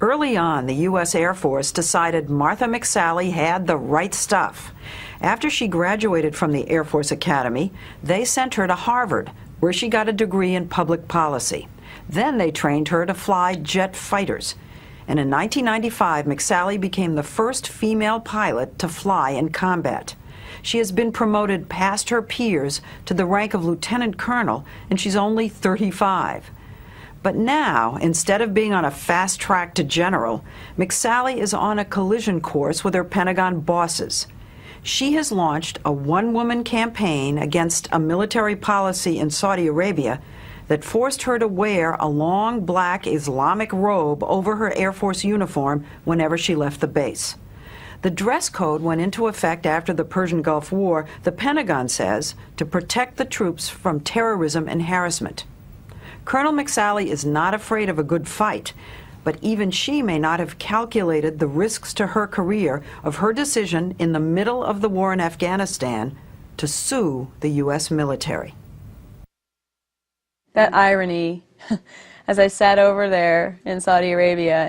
Early on, the U.S. Air Force decided Martha McSally had the right stuff. After she graduated from the Air Force Academy, they sent her to Harvard, where she got a degree in public policy. Then they trained her to fly jet fighters. And in 1995, McSally became the first female pilot to fly in combat. She has been promoted past her peers to the rank of lieutenant colonel, and she's only 35. But now, instead of being on a fast track to general, McSally is on a collision course with her Pentagon bosses. She has launched a one-woman campaign against a military policy in Saudi Arabia that forced her to wear a long black Islamic robe over her Air Force uniform whenever she left the base. The dress code went into effect after the Persian Gulf War, the Pentagon says, to protect the troops from terrorism and harassment. Colonel McSally is not afraid of a good fight, but even she may not have calculated the risks to her career of her decision in the middle of the war in Afghanistan to sue the U.S. military. That irony, as I sat over there in Saudi Arabia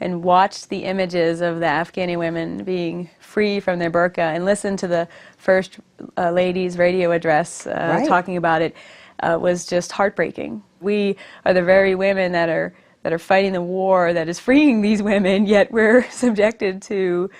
and watched the images of the Afghani women being free from their burqa and listened to the First Lady's radio address talking about it, was just heartbreaking. We are the very women that are fighting the war that is freeing these women, yet we're subjected to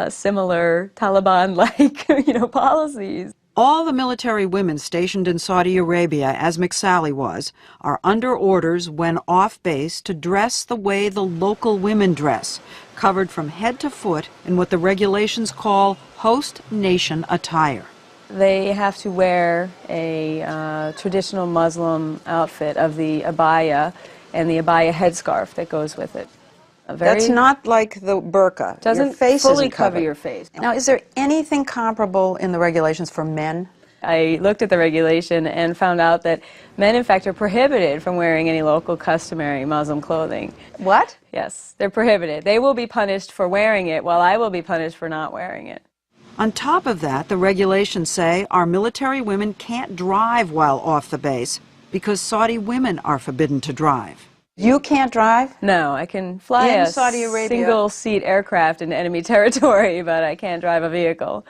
similar Taliban-like, policies. All the military women stationed in Saudi Arabia, as McSally was, are under orders when off base to dress the way the local women dress, covered from head to foot in what the regulations call host nation attire. They have to wear a traditional Muslim outfit of the abaya and the abaya headscarf that goes with it. That's not like the burqa. Doesn't your face fully isn't cover covered. your face. Now, is there anything comparable in the regulations for men? I looked at the regulation and found out that men, in fact, are prohibited from wearing any local customary Muslim clothing. What? Yes, they're prohibited. They will be punished for wearing it, while I will be punished for not wearing it. On top of that, the regulations say our military women can't drive while off the base because Saudi women are forbidden to drive. You can't drive? No, I can fly a single-seat aircraft in enemy territory, but I can't drive a vehicle.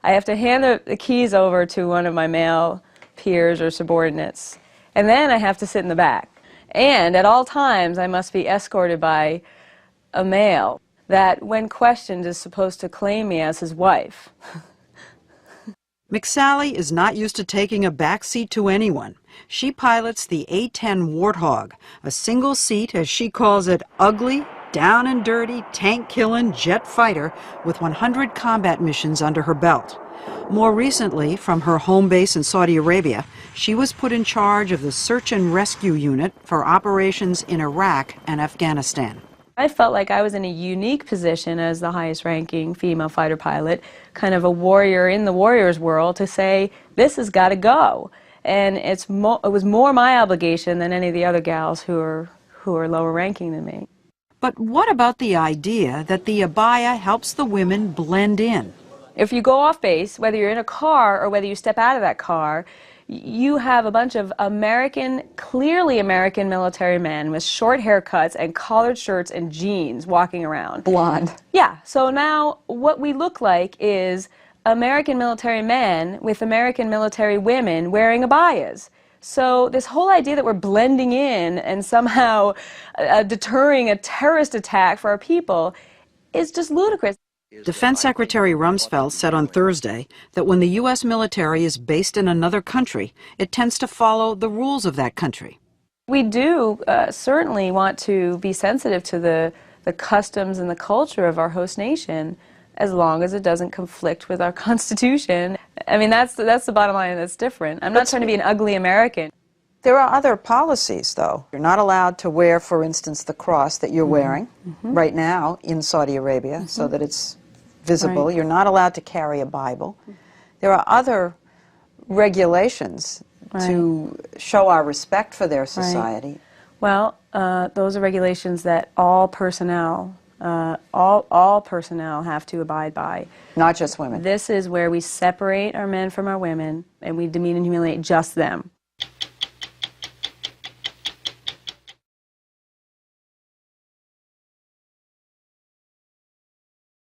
I have to hand the keys over to one of my male peers or subordinates, and then I have to sit in the back. And at all times, I must be escorted by a male that, when questioned, is supposed to claim me as his wife. McSally is not used to taking a back seat to anyone. She pilots the A-10 Warthog, a single-seat, as she calls it, ugly, down and dirty, tank-killing jet fighter with 100 combat missions under her belt. More recently, from her home base in Saudi Arabia, she was put in charge of the Search and Rescue Unit for operations in Iraq and Afghanistan. I felt like I was in a unique position as the highest-ranking female fighter pilot, kind of a warrior in the warrior's world, to say, this has got to go. And it was more my obligation than any of the other gals who are lower ranking than me. But what about the idea that the abaya helps the women blend in? If you go off base, whether you're in a car or whether you step out of that car, you have a bunch of clearly American military men with short haircuts and collared shirts and jeans walking around. Blonde. Yeah, so now what we look like is American military men with American military women wearing abayas. So this whole idea that we're blending in and somehow deterring a terrorist attack for our people is just ludicrous. Defense Secretary Rumsfeld said on Thursday that when the U.S. military is based in another country, it tends to follow the rules of that country. We do certainly want to be sensitive to the customs and the culture of our host nation, as long as it doesn't conflict with our Constitution. I mean, that's the bottom line that's different. I'm not trying to be an ugly American. There are other policies, though. You're not allowed to wear, for instance, the cross that you're wearing right now in Saudi Arabia so that it's visible. Right. You're not allowed to carry a Bible. There are other regulations to show our respect for their society. Well, those are regulations that all personnel all personnel have to abide by. Not just women. This is where we separate our men from our women, and we demean and humiliate just them.